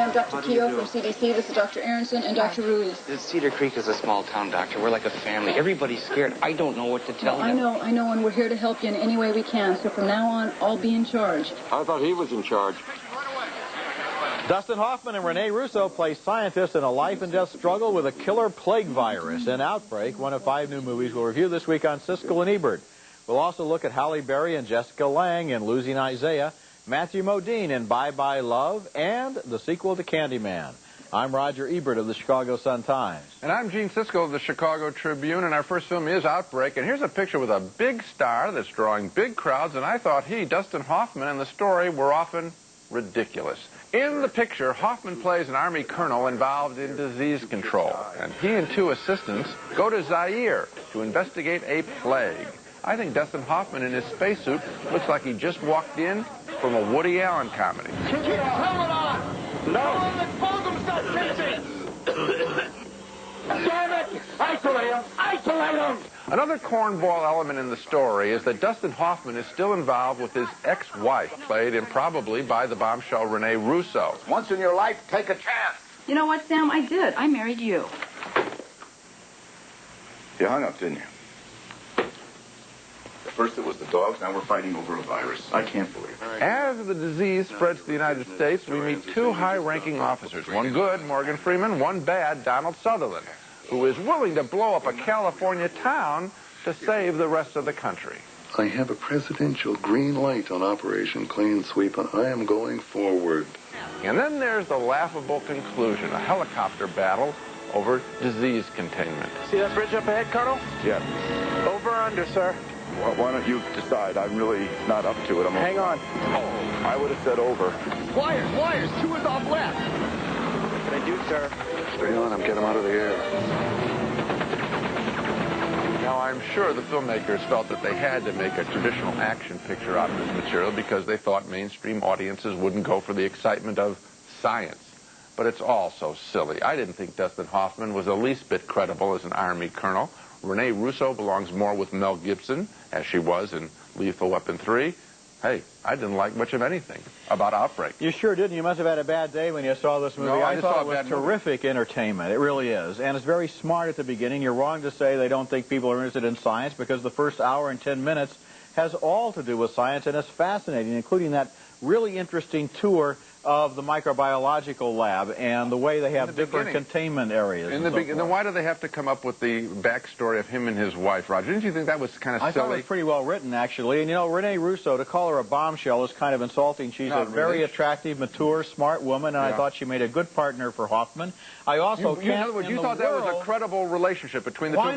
I'm Dr. Keogh from CDC. This is Dr. Aronson and Dr. Ruiz. Cedar Creek is a small town, Doctor. We're like a family. Everybody's scared. I don't know what to tell them. I know, and we're here to help you in any way we can. So from now on, I'll be in charge. I thought he was in charge. Dustin Hoffman and Rene Russo play scientists in a life-and-death struggle with a killer plague virus. In Outbreak, one of 5 new movies we'll review this week on Siskle&Ebert. We'll also look at Halle Berry and Jessica Lange in Losing Isaiah, Matthew Modine in Bye Bye Love, and the sequel to Candyman. I'm Roger Ebert of the Chicago Sun-Times. And I'm Gene Siskle of the Chicago Tribune, and our first film is Outbreak. And here's a picture with a big star that's drawing big crowds, and I thought he, Dustin Hoffman, and the story were often ridiculous. In the picture, Hoffman plays an Army colonel involved in disease control, and he and 2 assistants go to Zaire to investigate a plague. I think Dustin Hoffman in his spacesuit looks like he just walked in from a Woody Allen comedy. Keep the helmet on! No! The phone's not fixing! Damn it! Isolate him! Isolate him! Another cornball element in the story is that Dustin Hoffman is still involved with his ex-wife, played improbably by the bombshell Rene Russo. Once in your life, take a chance. You know what, Sam? I did. I married you. You hung up, didn't you? First it was the dogs, now we're fighting over a virus. I can't believe it. As the disease spreads to the United States, we meet 2 high-ranking officers. One good, Morgan Freeman, one bad, Donald Sutherland, who is willing to blow up a California town to save the rest of the country. I have a presidential green light on Operation Clean Sweep, and I am going forward. And then there's the laughable conclusion, a helicopter battle over disease containment. See that bridge up ahead, Colonel? Yeah. Over or under, sir? Why don't you decide? I'm really not up to it. Hang on. I would have said over. Wires! 2 is off left. What can I do, sir? Stay on him. Get him out of the air. Now, I'm sure the filmmakers felt that they had to make a traditional action picture out of this material because they thought mainstream audiences wouldn't go for the excitement of science. But it's all so silly. I didn't think Dustin Hoffman was the least bit credible as an Army colonel. Rene Russo belongs more with Mel Gibson, as she was in Lethal Weapon 3. Hey, I didn't like much of anything about Outbreak. You sure didn't. You must have had a bad day when you saw this movie. No, I I just thought saw it was terrific entertainment. It really is. And it's very smart at the beginning. You're wrong to say they don't think people are interested in science because the first hour and 10 minutes has all to do with science, and it's fascinating, including that really interesting tour of the microbiological lab and the way they have different containment areas. In the beginning, then why do they have to come up with the backstory of him and his wife, Roger? Didn't you think that was kind of silly? I thought it was pretty well written, actually. And, you know, Rene Russo, to call her a bombshell is kind of insulting. She's a very attractive, mature, smart woman, and I thought she made a good partner for Hoffman. I also in other words, you thought that was a credible relationship between the 2 of them?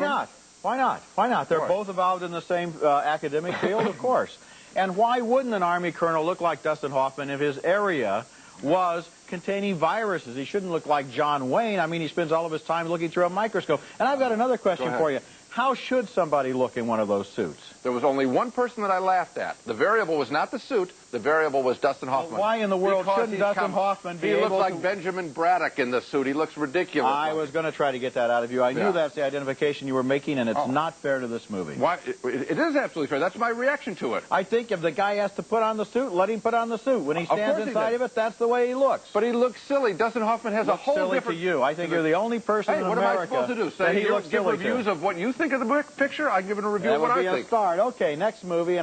Why not? Why not? They're both involved in the same academic field, of course. And why wouldn't an Army colonel look like Dustin Hoffman if his area was containing viruses? He shouldn't look like John Wayne. I mean, he spends all of his time looking through a microscope. And I've got another question for you. How should somebody look in one of those suits? There was only one person that I laughed at. The variable was not the suit. The variable was Dustin Hoffman. Well, why in the world shouldn't Dustin Hoffman be able to... He looks like Benjamin Braddock in the suit. He looks ridiculous. I was going to try to get that out of you. I knew that's the identification you were making, and it's not fair to this movie. Why? It is absolutely fair. That's my reaction to it. I think if the guy has to put on the suit, let him put on the suit. When he stands inside of it, that's the way he looks. But he looks silly. Dustin Hoffman has a whole different... silly to you. I think you're the only person in America... Hey, what am I supposed to do? Say, give reviews of what you think of the picture? I give it a review of what I think. That would be a start. Okay, next movie.